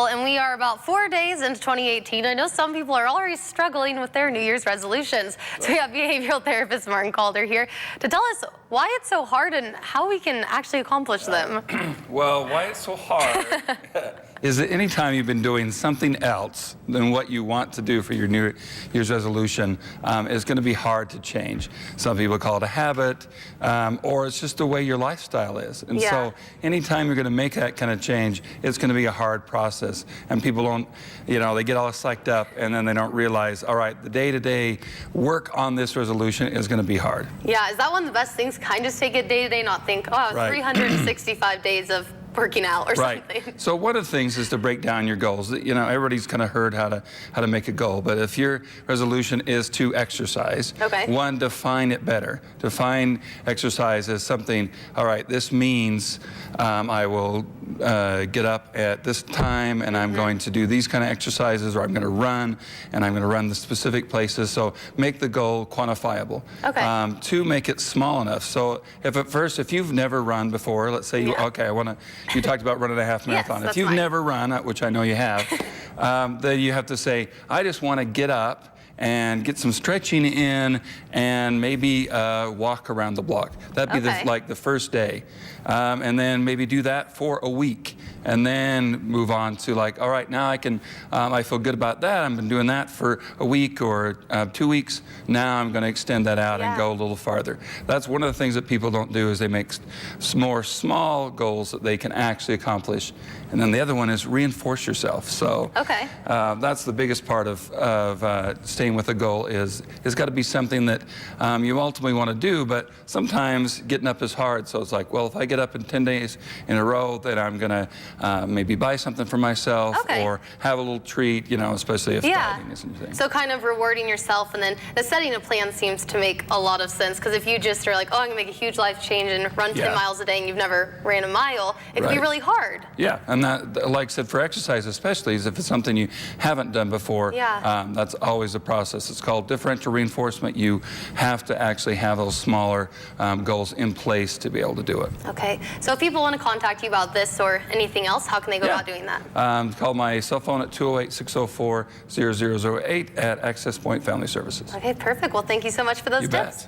And we are about 4 days into 2018. I know some people are already struggling with their New Year's resolutions. So we have behavioral therapist Martin Calder here to tell us why it's so hard and how we can actually accomplish them. Well, why it's so hard is that anytime you've been doing something else than what you want to do for your New Year's resolution, it's going to be hard to change. Some people call it a habit, or it's just the way your lifestyle is. And so anytime you're going to make that kind of change, it's going to be a hard process. And people don't, they get all psyched up and then they don't realize, all right, the day-to-day work on this resolution is going to be hard. Yeah, is that one of the best things? Kind of take it day-to-day, not think, oh, Right. 365 days of working out or something. Right. So one of the things is to break down your goals. Everybody's kind of heard how to make a goal, but if your resolution is to exercise, one, define it better. Define exercise as something, all right, this means I will get up at this time and I'm going to do these kind of exercises, or I'm going to run and I'm going to run the specific places. So make the goal quantifiable. Two, make it small enough. So if you've never run before, let's say you talked about running a half marathon. Yes, if you've never run, which I know you have, then you have to say, I just want to get up and get some stretching in and maybe walk around the block. That'd be like the first day. And then maybe do that for a week and then move on to like, all right, now I feel good about that. I've been doing that for a week or 2 weeks. Now I'm going to extend that out and go a little farther. That's one of the things that people don't do, is they make more small goals that they can actually accomplish. And then the other one is reinforce yourself. So that's the biggest part of staying with a goal is it's got to be something that you ultimately want to do, but sometimes getting up is hard. So it's like, well, if I get up in 10 days in a row, then I'm going to maybe buy something for myself or have a little treat, especially if dieting isn't your thing. So kind of rewarding yourself, and then the setting a plan seems to make a lot of sense, because if you just are like, oh, I'm going to make a huge life change and run 10 miles a day and you've never ran a mile, it can be really hard. Yeah, and that, like I said, for exercise especially, is if it's something you haven't done before, that's always a process. It's called differential reinforcement. You have to actually have those smaller goals in place to be able to do it. Okay, so if people want to contact you about this or anything else, how can they go about doing that? Call my cell phone at 208-604-0008 at Access Point Family Services. Okay, perfect. Well, thank you so much for those tips.